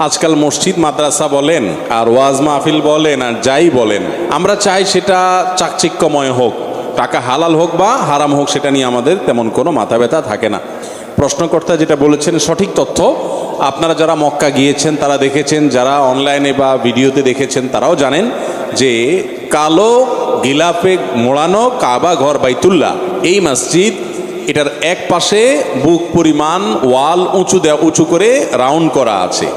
আজকাল মসজিদ মাদ্রাসা বলেন আর ওয়াজ মাহফিল বলেন আর যাই বলেন, আমরা চাই সেটা চাকচিক্যময় হোক, টাকা হালাল হোক বা হারাম হোক, সেটা নিয়ে আমাদের তেমন কোনো মাথা ব্যথা থাকে না। প্রশ্নকর্তা যেটা বলেছেন সঠিক তথ্য। আপনারা যারা মক্কা গিয়েছেন তারা দেখেছেন, যারা অনলাইনে বা ভিডিওতে দেখেছেন তারাও জানেন যে কালো গিলাপে মোড়ানো কাবা ঘর বাইতুল্লাহ, এই মসজিদ, এটার এক পাশে বুক পরিমাণ ওয়াল উঁচু করে রাউন্ড করা আছে।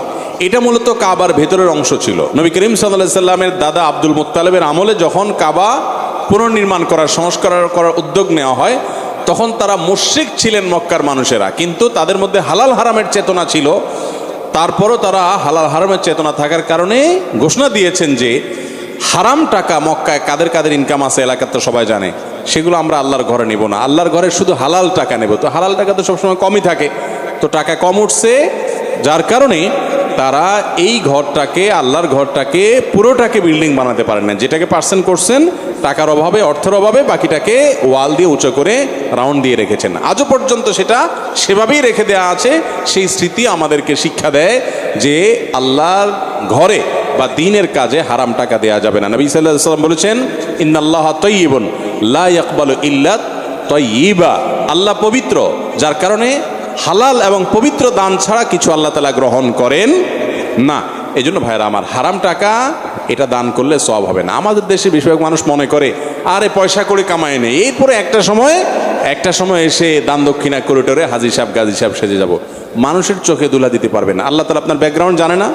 এটা মূলত কাবার ভেতরের অংশ ছিল। নবী করিম সাল্লাল্লাহু আলাইহি সাল্লামের দাদা আব্দুল মুত্তালিবের আমলে যখন কাবা পুনর্নির্মাণ করার সংস্কার করার উদ্যোগ নেওয়া হয়, তখন তারা মুশরিক ছিলেন মক্কার মানুষেরা, কিন্তু তাদের মধ্যে হালাল হারামের চেতনা ছিল। তারপরও তারা হালাল হারামের চেতনা থাকার কারণে ঘোষণা দিয়েছেন যে হারাম টাকা মক্কায় কাদের কাদের ইনকাম আছে এলাকার তো সবাই জানে, সেগুলো আমরা আল্লাহর ঘরে নেব না, আল্লাহর ঘরে শুধু হালাল টাকা নেব। তো হালাল টাকা তো সবসময় কমই থাকে, তো টাকা কম উঠছে, যার কারণে তারা এই ঘরটাকে, আল্লাহর ঘরটাকে পুরোটাকে বিল্ডিং বানাতে পারেন না। যেটাকে পার্সেন্ট করছেন টাকার অভাবে, অর্থের অভাবে, বাকিটাকে ওয়াল দিয়ে উঁচু করে রাউন্ড দিয়ে রেখেছেন। আজও পর্যন্ত সেটা সেভাবেই রেখে দেওয়া আছে। সেই স্মৃতি আমাদেরকে শিক্ষা দেয় যে আল্লাহর ঘরে বা দ্বীনের কাজে হারাম টাকা দেওয়া যাবে না। নবী সাল্লাল্লাহু আলাইহি ওয়াসাল্লাম বলেছেন, ইন্নাল্লাহা তাইয়্যিবুন লা ইয়াকবালু ইল্লা তাইয়্যিবা, আল্লাহ পবিত্র, যার কারণে হালাল এবং পবিত্র দান ছাড়া কিছু আল্লাহ তাআলা গ্রহণ করেন না। এই জন্য ভাইরা আমার, হারাম টাকা এটা দান করলে সওয়াব হবে না। আমাদের দেশে বেশিরভাগ মানুষ মনে করে আরে পয়সা করে কামায় নেই, এরপরে একটা সময় এসে দান দক্ষিণা করে টোরে হাজি সাহেব গাজী সাহেব সেজে যাব। মানুষের চোখে দুলা দিতে পারবে না। আল্লাহ তাআলা আপনার ব্যাকগ্রাউন্ড জানে না।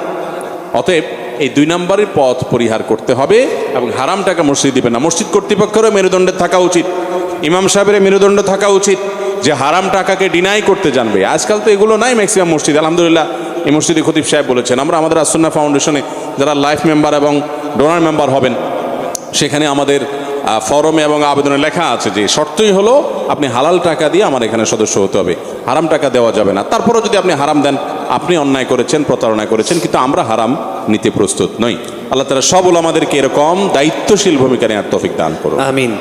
অতএব এই 2 নম্বরের পথ পরিহার করতে হবে এবং হারাম টাকা মসজিদ দিবেন না। মসজিদ কর্তৃপক্ষেরও মেরুদণ্ডে থাকা উচিত, ইমাম সাহেবের মেরুদণ্ড থাকা উচিত যে হারাম টাকাকে ডিনাই করতে জানবে। আজকাল তো এগুলো নাই ম্যাক্সিমাম মসজিদ। আলহামদুলিল্লাহ, এই মসজিদে খতিব সাহেব বলেছেন, আমরা আমাদের আসুন্নাহ ফাউন্ডেশনে যারা লাইফ মেম্বার এবং ডোনার মেম্বার হবেন, সেখানে আমাদের ফরমে এবং আবেদনে লেখা আছে যে শর্তই হলো আপনি হালাল টাকা দিয়ে আমার এখানে সদস্য হতে হবে, হারাম টাকা দেওয়া যাবে না। তারপরও যদি আপনি হারাম দেন, আপনি অন্যায় করেছেন, প্রতারণা করেছেন, কিন্তু আমরা হারাম নিতে প্রস্তুত নই। আল্লাহ তাআলা সব উলামাদেরকে এরকম দায়িত্বশীল ভূমিকা নেওয়ার তৌফিক দান করুন। আমিন।